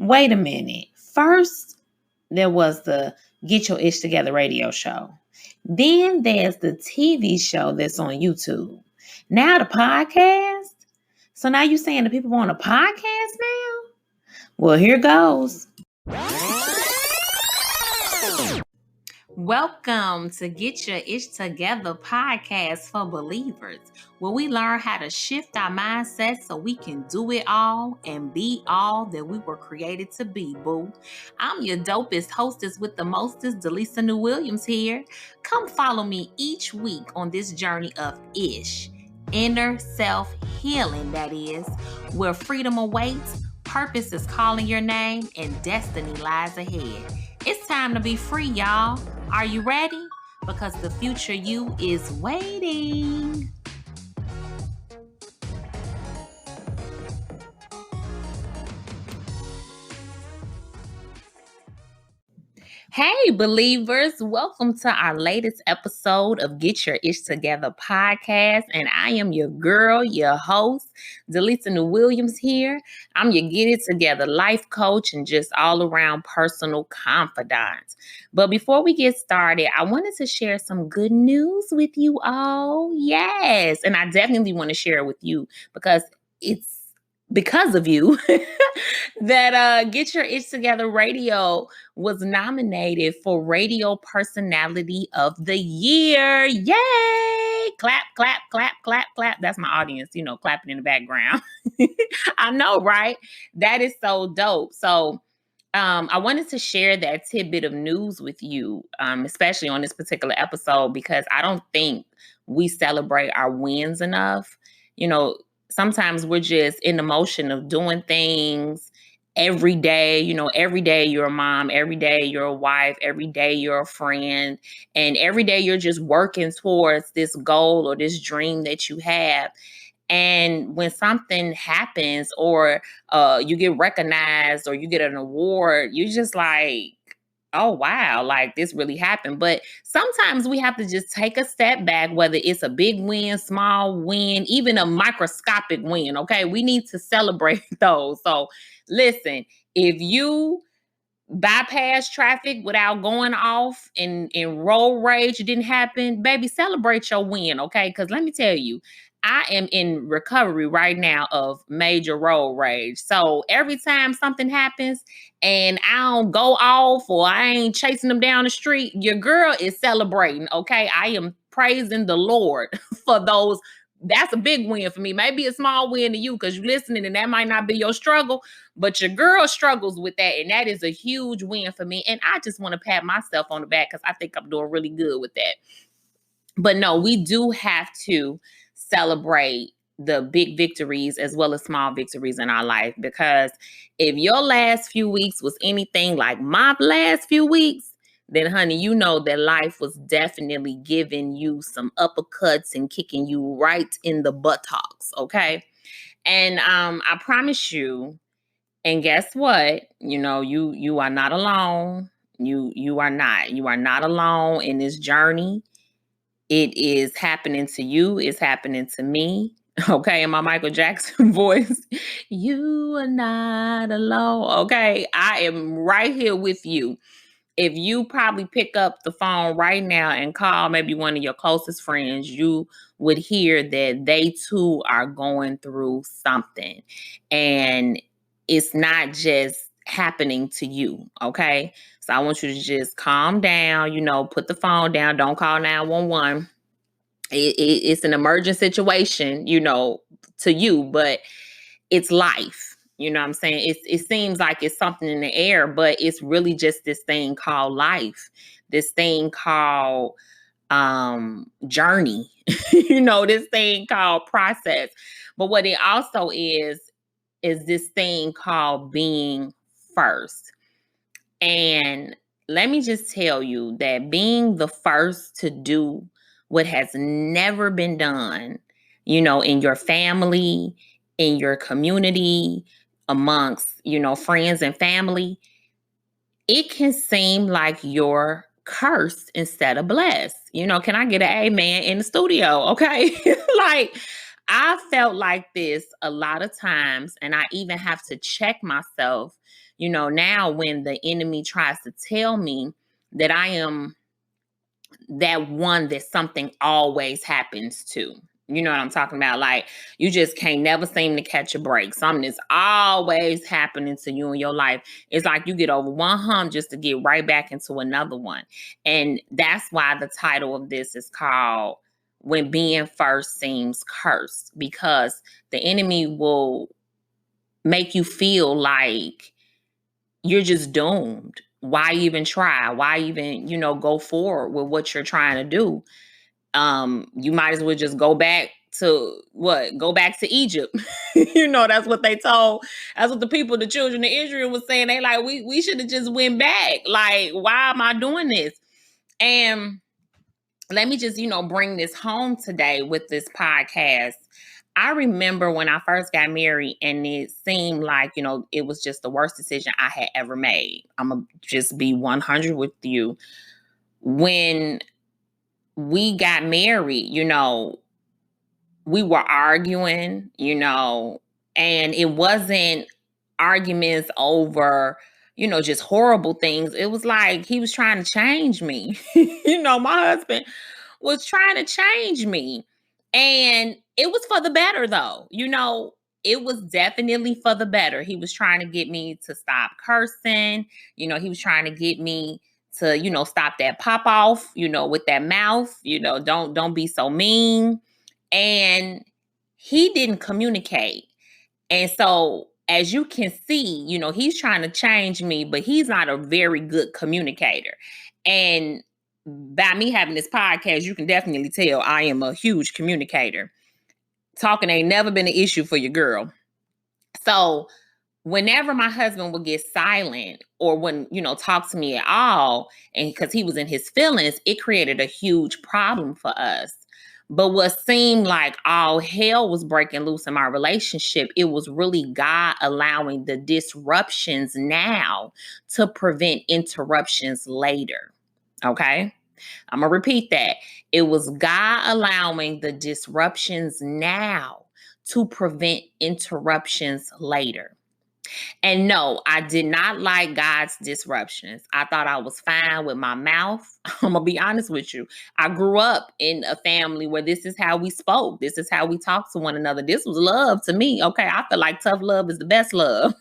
Wait a minute. First, there was the Get Your I.H Together radio show. Then there's the TV show that's on YouTube. Now the podcast. So now you're saying the people want a podcast now? Well, here goes. Welcome to Get Your I.H Together podcast for believers, where we learn how to shift our mindset so we can do it all and be all that we were created to be, boo. I'm your dopest hostess with the mostest, DeLisa New Williams here. Come follow me each week on this journey of Ish, inner self-healing, that is, where freedom awaits, purpose is calling your name, and destiny lies ahead. It's time to be free, y'all. Are you ready? Because the future you is waiting. Hey, believers, welcome to our latest episode of Get Your I.H Together podcast. And I am your girl, your host, DeLisa New Williams here. I'm your Get It Together life coach and just all around personal confidant. But before we get started, I wanted to share some good news with you all. Yes. And I definitely want to share it with you because it's because of you that Get Your I.H Together Radio was nominated for Radio Personality of the Year. Yay! Clap, clap, clap, clap, clap. That's my audience, clapping in the background. I know, right? That is so dope. So I wanted to share that tidbit of news with you, especially on this particular episode, because I don't think we celebrate our wins enough. Sometimes we're just in the motion of doing things every day. Every day you're a mom, every day you're a wife, every day you're a friend, and every day you're just working towards this goal or this dream that you have. And when something happens or you get recognized or you get an award, you're just like, oh, wow, like this really happened. But sometimes we have to just take a step back, whether it's a big win, small win, even a microscopic win. Okay, we need to celebrate those. So listen, if you bypass traffic without going off in road rage, it didn't happen, baby, celebrate your win. Okay, because let me tell you, I am in recovery right now of major road rage. So every time something happens and I don't go off or I ain't chasing them down the street, your girl is celebrating. Okay, I am praising the Lord for those. That's a big win for me. Maybe a small win to you because you're listening and that might not be your struggle, but your girl struggles with that. And that is a huge win for me. And I just want to pat myself on the back because I think I'm doing really good with that. But no, we do have to celebrate the big victories as well as small victories in our life, because if your last few weeks was anything like my last few weeks, then honey, you know that life was definitely giving you some uppercuts and kicking you right in the buttocks, okay? And I promise you, and guess what? You are not alone. You are not alone in this journey. It is happening to you. It's happening to me. Okay, in my Michael Jackson voice, you are not alone. Okay, I am right here with you. If you probably pick up the phone right now and call maybe one of your closest friends, you would hear that they too are going through something. And it's not just happening to you, okay? So I want you to just calm down, put the phone down, don't call 911. It's an emergent situation, to you, but it's life. You know what I'm saying? It seems like it's something in the air, but it's really just this thing called life, this thing called journey, this thing called process. But what it also is this thing called being first. And let me just tell you that being the first to do what has never been done, in your family, in your community, amongst, friends and family, it can seem like you're cursed instead of blessed. Can I get an amen in the studio? Okay. Like, I felt like this a lot of times, and I even have to check myself, Now when the enemy tries to tell me that I am that one that something always happens to. You know what I'm talking about? Like, you just can't never seem to catch a break. Something is always happening to you in your life. It's like you get over one hump just to get right back into another one. And that's why the title of this is called When Being First Seems Cursed, because the enemy will make you feel like you're just doomed. Why even try? Why even, go forward with what you're trying to do? You might as well just go back to what? Go back to Egypt. That's what they told. That's what the people, the children of Israel was saying. They like, we should have just went back. Like, why am I doing this? And let me just, bring this home today with this podcast. I remember when I first got married and it seemed like, it was just the worst decision I had ever made. I'm going to just be 100 with you. When we got married, we were arguing, and it wasn't arguments over, just horrible things. It was like he was trying to change me. My husband was trying to change me. And it was for the better, though. It was definitely for the better. He was trying to get me to stop cursing. He was trying to get me to, stop that pop off, with that mouth, don't be so mean. And he didn't communicate. And so, as you can see, he's trying to change me, but he's not a very good communicator. And by me having this podcast, you can definitely tell I am a huge communicator. Talking ain't never been an issue for your girl. So whenever my husband would get silent or wouldn't, talk to me at all, and because he was in his feelings, it created a huge problem for us. But what seemed like all hell was breaking loose in my relationship, it was really God allowing the disruptions now to prevent interruptions later. Okay? I'm going to repeat that. It was God allowing the disruptions now to prevent interruptions later. And no, I did not like God's disruptions. I thought I was fine with my mouth. I'm going to be honest with you. I grew up in a family where this is how we spoke. This is how we talked to one another. This was love to me. Okay. I feel like tough love is the best love.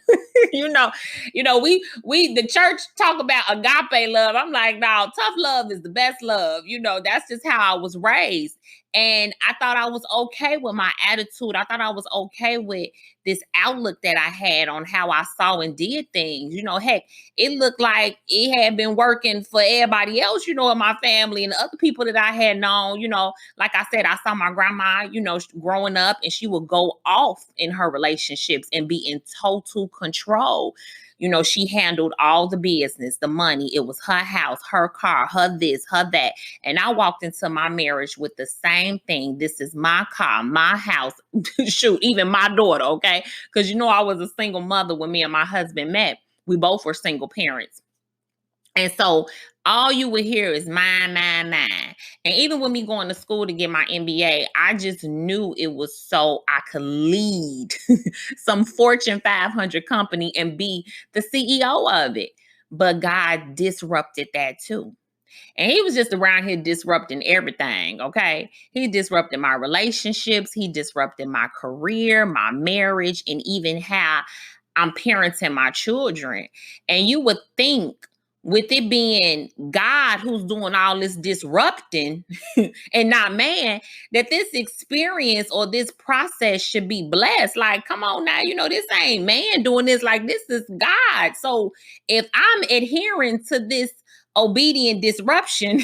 we the church talk about agape love. I'm like, no, tough love is the best love. That's just how I was raised. And I thought I was okay with my attitude. I thought I was okay with this outlook that I had on how I saw and did things. Heck, it looked like it had been working for everybody else, in my family and the other people that I had known. Like I said, I saw my grandma, growing up, and she would go off in her relationships and be in total control. She handled all the business, the money. It was her house, her car, her this, her that. And I walked into my marriage with the same thing. This is my car, my house. Shoot, even my daughter, okay? Because I was a single mother when me and my husband met. We both were single parents. And so all you would hear is mine, mine, mine. And even with me going to school to get my MBA, I just knew it was so I could lead some Fortune 500 company and be the CEO of it. But God disrupted that too. And he was just around here disrupting everything, okay? He disrupted my relationships. He disrupted my career, my marriage, and even how I'm parenting my children. And you would think, with it being God who's doing all this disrupting and not man, that this experience or this process should be blessed. Like, come on now, this ain't man doing this. Like, this is God. So if I'm adhering to this obedient disruption,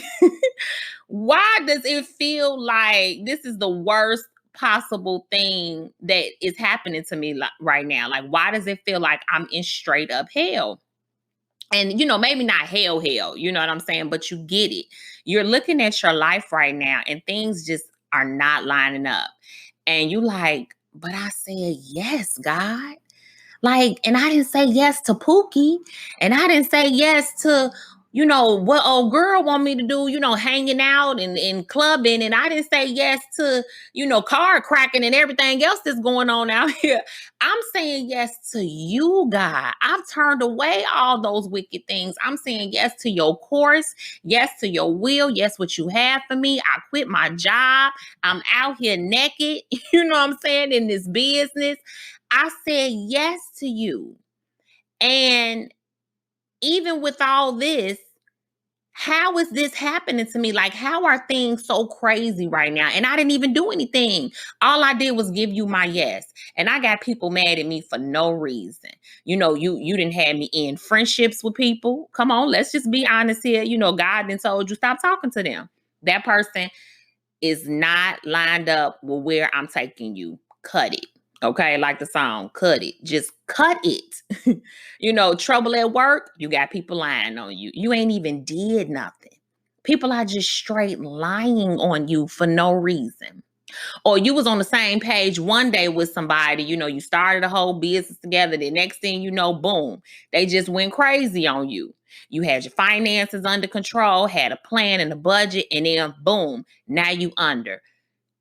why does it feel like this is the worst possible thing that is happening to me right now? Like, why does it feel like I'm in straight up hell? And, maybe not hell, you know what I'm saying? But you get it. You're looking at your life right now and things just are not lining up. And you like, but I said, yes, God. Like, and I didn't say yes to Pookie. And I didn't say yes to what old girl want me to do, hanging out and clubbing. And I didn't say yes to, card cracking and everything else that's going on out here. I'm saying yes to you, God. I've turned away all those wicked things. I'm saying yes to your course, yes to your will, yes, what you have for me. I quit my job. I'm out here naked, you know what I'm saying, in this business. I said yes to you. And even with all this, how is this happening to me? Like, how are things so crazy right now? And I didn't even do anything. All I did was give you my yes. And I got people mad at me for no reason. You didn't have me in friendships with people. Come on, let's just be honest here. God done told you stop talking to them. That person is not lined up with where I'm taking you. Cut it. Okay, like the song, cut it. Just cut it. Trouble at work, you got people lying on you. You ain't even did nothing. People are just straight lying on you for no reason. Or you was on the same page one day with somebody, you started a whole business together. The next thing you know, boom, they just went crazy on you. You had your finances under control, had a plan and a budget, and then boom, now you under.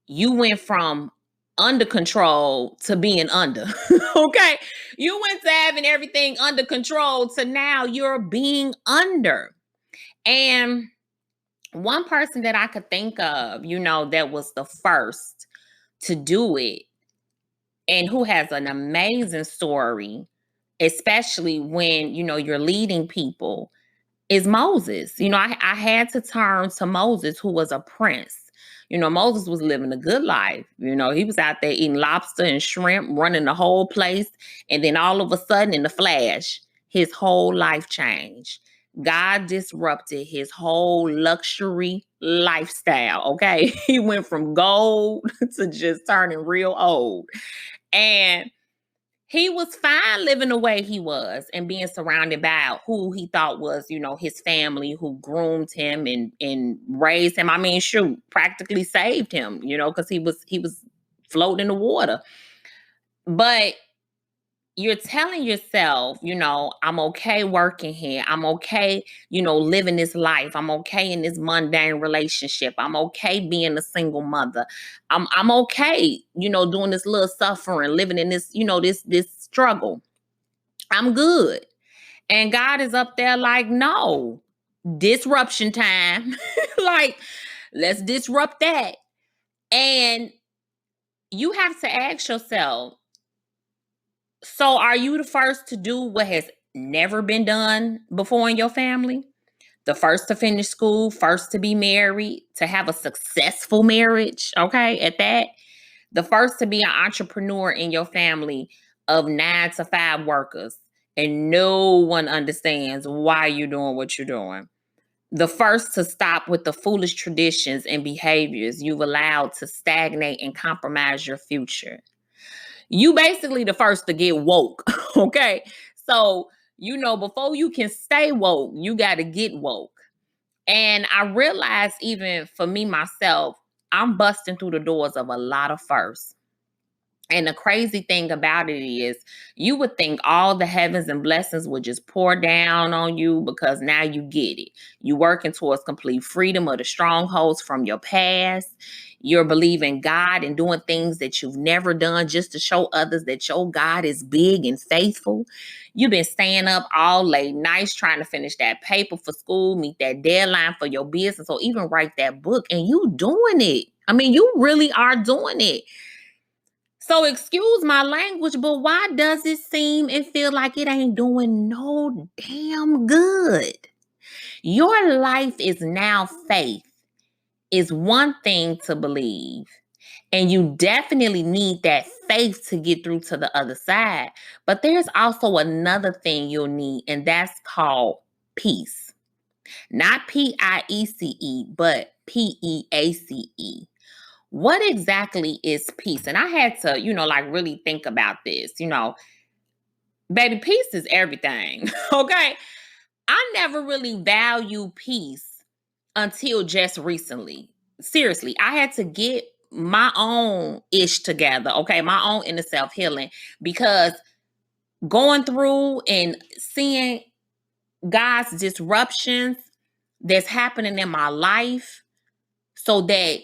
You went from under control to being under. Okay. You went to having everything under control to now you're being under. And one person that I could think of, that was the first to do it and who has an amazing story, especially when, you're leading people, is Moses. I had to turn to Moses, who was a prince. Moses was living a good life. He was out there eating lobster and shrimp, running the whole place. And then all of a sudden, in the flash, his whole life changed. God disrupted his whole luxury lifestyle. Okay. He went from gold to just turning real old. And he was fine living the way he was and being surrounded by who he thought was, his family, who groomed him and raised him. I mean, shoot, practically saved him, because he was floating in the water. But you're telling yourself, I'm okay working here. I'm okay, living this life. I'm okay in this mundane relationship. I'm okay being a single mother. I'm okay, doing this little suffering, living in this, this struggle. I'm good. And God is up there like, no, disruption time. Like, let's disrupt that. And you have to ask yourself, so are you the first to do what has never been done before in your family? The first to finish school, first to be married, to have a successful marriage, okay, at that. The first to be an entrepreneur in your family of 9 to 5 workers, and no one understands why you're doing what you're doing. The first to stop with the foolish traditions and behaviors you've allowed to stagnate and compromise your future. You basically the first to get woke, okay? So, before you can stay woke, you got to get woke. And I realized even for me, myself, I'm busting through the doors of a lot of firsts. And the crazy thing about it is, you would think all the heavens and blessings would just pour down on you because now you get it. You're working towards complete freedom of the strongholds from your past. You're believing God and doing things that you've never done just to show others that your God is big and faithful. You've been staying up all late nights trying to finish that paper for school, meet that deadline for your business, or even write that book, and you doing it. I mean, you really are doing it. So excuse my language, but why does it seem and feel like it ain't doing no damn good? Your life is now faith is one thing to believe. And you definitely need that faith to get through to the other side. But there's also another thing you'll need, and that's called peace. Not P-I-E-C-E, but P-E-A-C-E. What exactly is peace? And I had to, really think about this. Baby, peace is everything. Okay. I never really value peace until just recently. Seriously, I had to get my own ish together. Okay. My own inner self healing, because going through and seeing God's disruptions that's happening in my life so that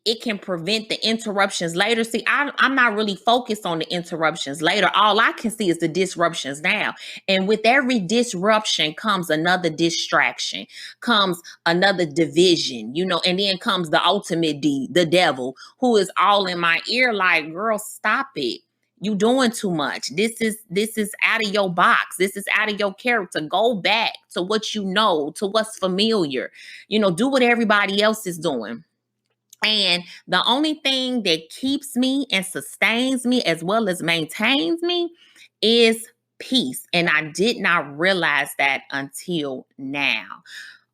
it can prevent the interruptions later. See, I'm not really focused on the interruptions later. All I can see is the disruptions now. And with every disruption comes another distraction, comes another division, and then comes the ultimate the devil, who is all in my ear like, girl, stop it. You doing too much. This is out of your box. This is out of your character. Go back to what you know, to what's familiar. Do what everybody else is doing. And the only thing that keeps me and sustains me as well as maintains me is peace. And I did not realize that until now.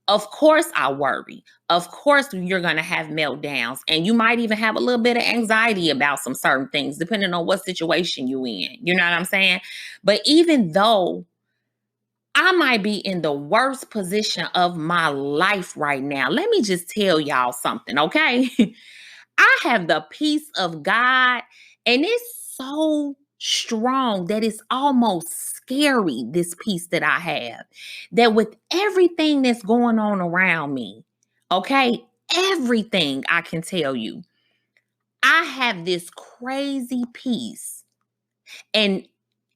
Of course, I worry. Of course, you're going to have meltdowns, and you might even have a little bit of anxiety about some certain things, depending on what situation you're in. You know what I'm saying? But even though I might be in the worst position of my life right now, let me just tell y'all something, okay? I have the peace of God, and it's so strong that it's almost scary, this peace that I have. That with everything that's going on around me, okay, everything I can tell you, I have this crazy peace. And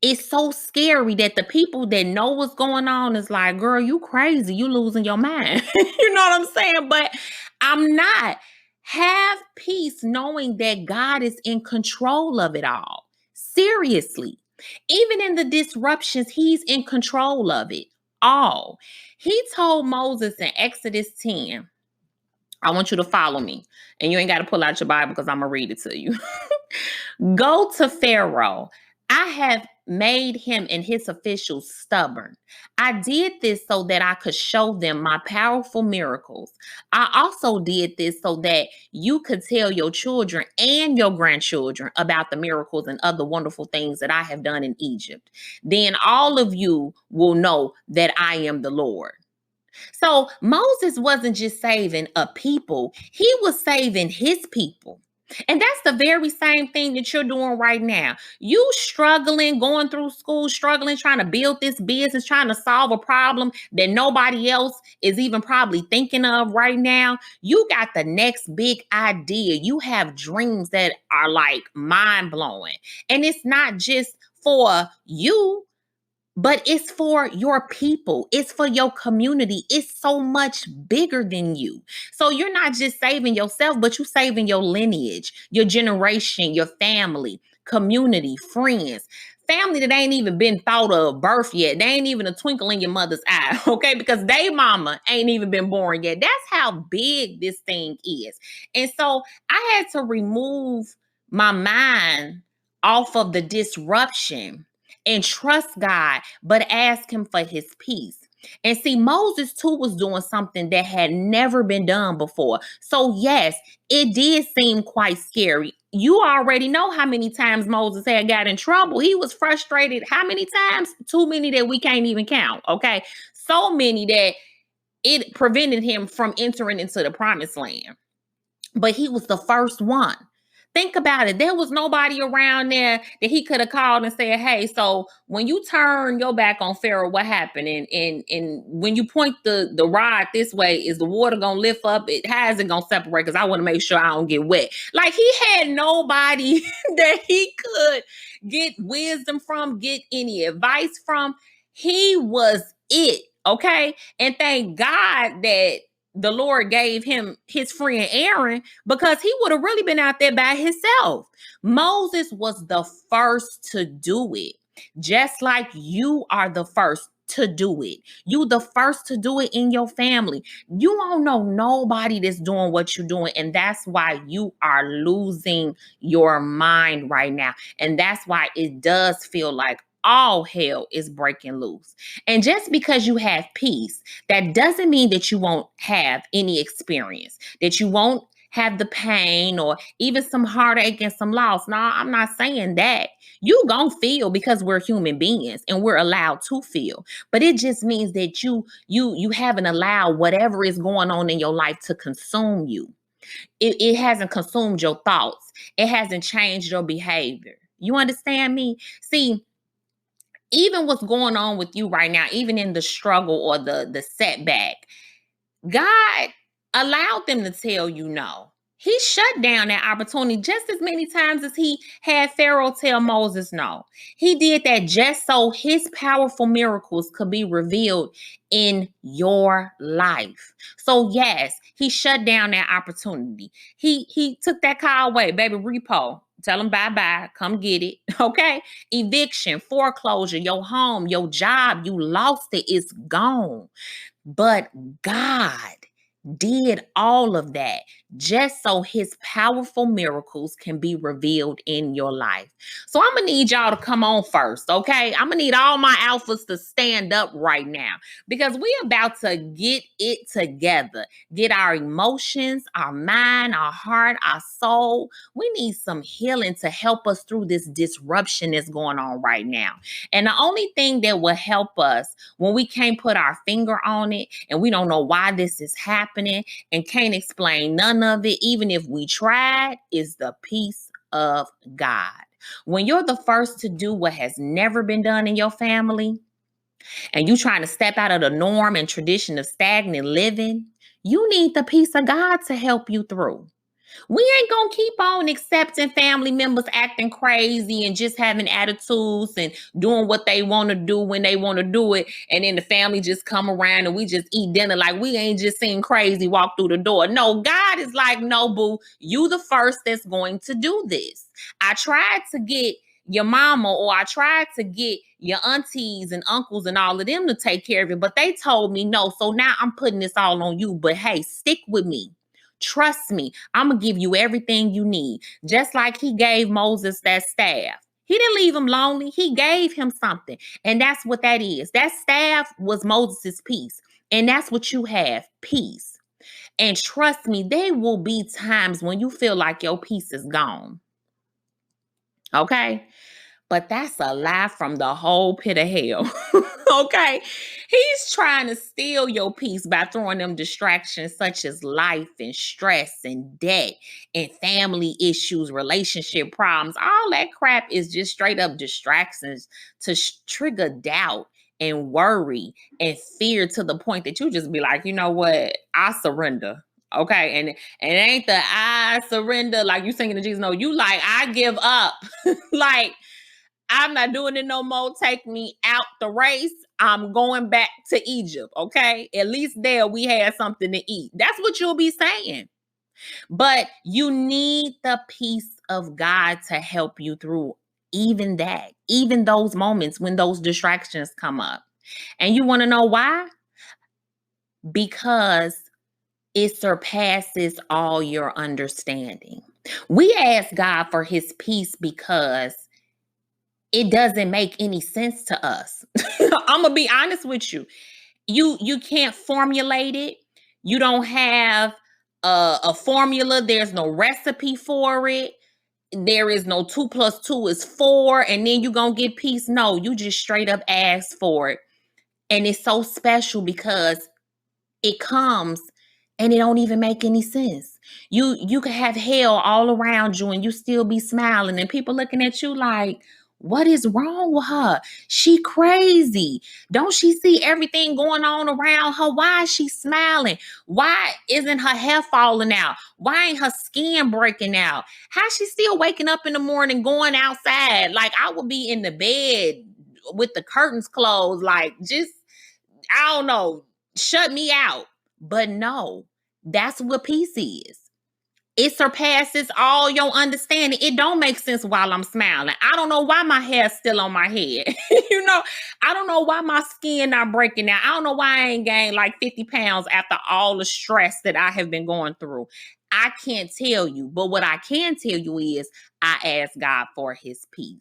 it's so scary that the people that know what's going on is like, girl, you crazy. You losing your mind. You know what I'm saying? But I'm not. Have peace knowing that God is in control of it all. Seriously. Even in the disruptions, he's in control of it all. He told Moses in Exodus 10, I want you to follow me. And you ain't got to pull out your Bible because I'm going to read it to you. Go to Pharaoh. I have made him and his officials stubborn. I did this so that I could show them my powerful miracles. I also did this so that you could tell your children and your grandchildren about the miracles and other wonderful things that I have done in Egypt. Then all of you will know that I am the Lord. So Moses wasn't just saving a people, he was saving his people. And that's the very same thing that you're doing right now. You struggling, going through school, struggling, trying to build this business, trying to solve a problem that nobody else is even probably thinking of right now. You got the next big idea. You have dreams that are like mind blowing. And it's not just for you, but it's for your people. It's for your community. It's so much bigger than you. So you're not just saving yourself, but you're saving your lineage, your generation, your family, community, friends. Family that ain't even been thought of birth yet. They ain't even a twinkle in your mother's eye, okay? Because they mama ain't even been born yet. That's how big this thing is. And so I had to remove my mind off of the disruption and trust God, but ask him for his peace. And see, Moses too was doing something that had never been done before. So yes, it did seem quite scary. You already know how many times Moses had got in trouble. He was frustrated. How many times? Too many that we can't even count. Okay. So many that it prevented him from entering into the promised land. But he was the first one. Think about it. There was nobody around there that he could have called and said, hey, so when you turn your back on Pharaoh, what happened? And when you point the rod this way, is the water going to lift up? How is it going to separate? Because I want to make sure I don't get wet. Like, he had nobody that he could get wisdom from, get any advice from. He was it, okay? And thank God that the Lord gave him his friend Aaron, because he would have really been out there by himself. Moses was the first to do it, just like you are the first to do it. You the first to do it in your family. You don't know nobody that's doing what you're doing, and that's why you are losing your mind right now. And that's why it does feel like all hell is breaking loose. And just because you have peace, that doesn't mean that you won't have any experience, that you won't have the pain or even some heartache and some loss. No, I'm not saying that. You gonna feel, because we're human beings and we're allowed to feel. But it just means that you haven't allowed whatever is going on in your life to consume you. It hasn't consumed your thoughts. It hasn't changed your behavior. You understand me? See, even what's going on with you right now, even in the struggle or the setback, God allowed them to tell you no. He shut down that opportunity just as many times as he had Pharaoh tell Moses no. He did that just so his powerful miracles could be revealed in your life. So yes, he shut down that opportunity. He took that car away, baby, repo. Tell them bye-bye. Come get it. Okay? Eviction, foreclosure, your home, your job, you lost it. It's gone. But God did all of that just so his powerful miracles can be revealed in your life. So I'm gonna need y'all to come on first, okay? I'm gonna need all my alphas to stand up right now because we about to get it together. Get our emotions, our mind, our heart, our soul. We need some healing to help us through this disruption that's going on right now. And the only thing that will help us when we can't put our finger on it and we don't know why this is happening and can't explain none of it, even if we tried, is the peace of God. When you're the first to do what has never been done in your family and you trying to step out of the norm and tradition of stagnant living, you need the peace of God to help you through. We ain't gonna keep on accepting family members acting crazy and just having attitudes and doing what they want to do when they want to do it. And then the family just come around and we just eat dinner like we ain't just seen crazy walk through the door. No, God is like, no, boo, you the first that's going to do this. I tried to get your mama or I tried to get your aunties and uncles and all of them to take care of it, but they told me no. So now I'm putting this all on you. But hey, stick with me. Trust me, I'm going to give you everything you need. Just like he gave Moses that staff. He didn't leave him lonely. He gave him something. And that's what that is. That staff was Moses' peace. And that's what you have, peace. And trust me, there will be times when you feel like your peace is gone. Okay? But that's a lie from the whole pit of hell. Okay? He's trying to steal your peace by throwing them distractions such as life and stress and debt and family issues, relationship problems. All that crap is just straight up distractions to trigger doubt and worry and fear to the point that you just be like, you know what? I surrender. Okay. And it ain't the I surrender like you singing to Jesus. No, you like, I give up. Like, I'm not doing it no more. Take me out the race. I'm going back to Egypt. Okay. At least there we had something to eat. That's what you'll be saying. But you need the peace of God to help you through even that, even those moments when those distractions come up. And you want to know why? Because it surpasses all your understanding. We ask God for his peace because it doesn't make any sense to us. I'm gonna be honest with you. You can't formulate it. You don't have a formula. There's no recipe for it. There is no 2 plus 2 is 4, and then you're gonna get peace. No, you just straight up ask for it. And it's so special because it comes and it don't even make any sense. You could have hell all around you and you still be smiling and people looking at you like, what is wrong with her? She crazy. Don't she see everything going on around her? Why is she smiling? Why isn't her hair falling out? Why ain't her skin breaking out? How's she still waking up in the morning going outside? Like I would be in the bed with the curtains closed, like just, I don't know, shut me out. But no, that's what peace is. It surpasses all your understanding. It don't make sense while I'm smiling. I don't know why my hair's still on my head. I don't know why my skin not breaking out. I don't know why I ain't gained like 50 pounds after all the stress that I have been going through. I can't tell you. But what I can tell you is I ask God for his peace.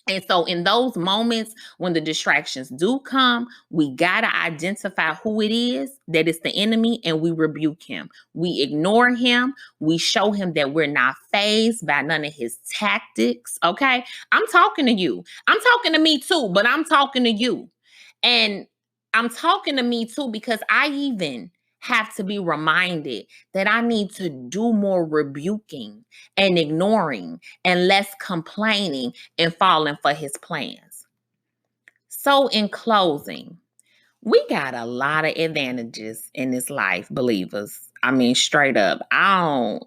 And so in those moments when the distractions do come, we got to identify who it is that is the enemy and we rebuke him. We ignore him. We show him that we're not fazed by none of his tactics. Okay. I'm talking to you. I'm talking to me too, but I'm talking to you. And I'm talking to me too because I even have to be reminded that I need to do more rebuking and ignoring and less complaining and falling for his plans. So in closing, we got a lot of advantages in this life, believers. I mean, straight up. I'm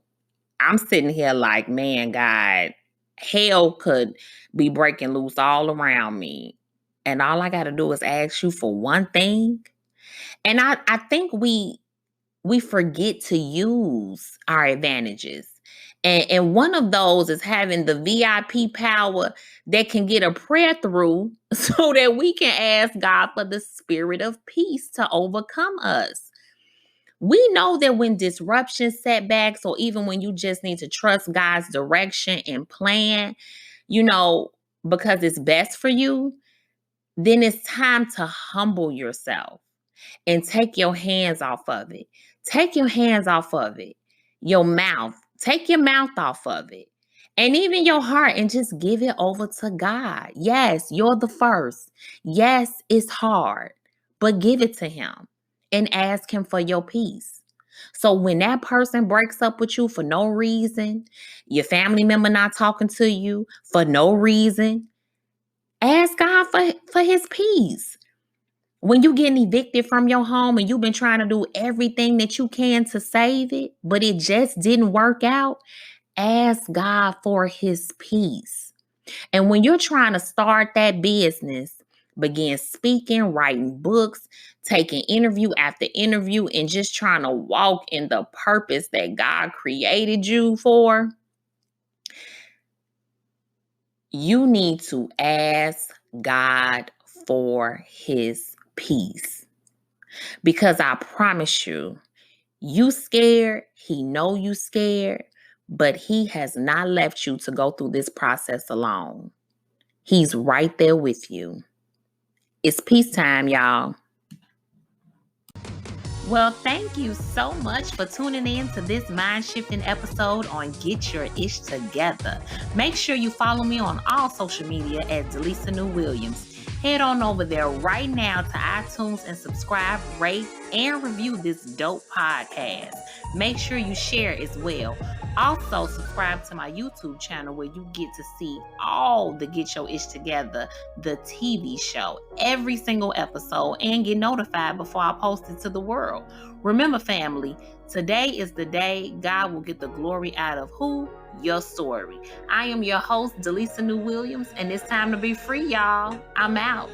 sitting here like, man, God, hell could be breaking loose all around me. And all I got to do is ask you for one thing. And I think we forget to use our advantages. And one of those is having the VIP power that can get a prayer through so that we can ask God for the spirit of peace to overcome us. We know that when disruptions, setbacks, or even when you just need to trust God's direction and plan, you know, because it's best for you, then it's time to humble yourself and take your hands off of it. Take your hands off of it. Your mouth, take your mouth off of it. And even your heart, and just give it over to God. Yes, you're the first. Yes, it's hard, but give it to Him and ask Him for your peace. So when that person breaks up with you for no reason, your family member not talking to you for no reason, ask God for His peace. When you getting evicted from your home and you've been trying to do everything that you can to save it, but it just didn't work out, ask God for His peace. And when you're trying to start that business, begin speaking, writing books, taking interview after interview, and just trying to walk in the purpose that God created you for, you need to ask God for His peace. Because I promise you, you scared, He know you scared, but He has not left you to go through this process alone. He's right there with you. It's peace time, y'all. Well, thank you so much for tuning in to this mind-shifting episode on Get Your I.S.H Together. Make sure you follow me on all social media at DeLisa New Williams. Head on over there right now to iTunes and subscribe, rate, and review this dope podcast. Make sure you share as well. Also, subscribe to my YouTube channel where you get to see all the Get Your I.S.H Together, the TV show, every single episode, and get notified before I post it to the world. Remember, family, today is the day God will get the glory out of who? Your story. I am your host, DeLisa New Williams, and it's time to be free, y'all. I'm out.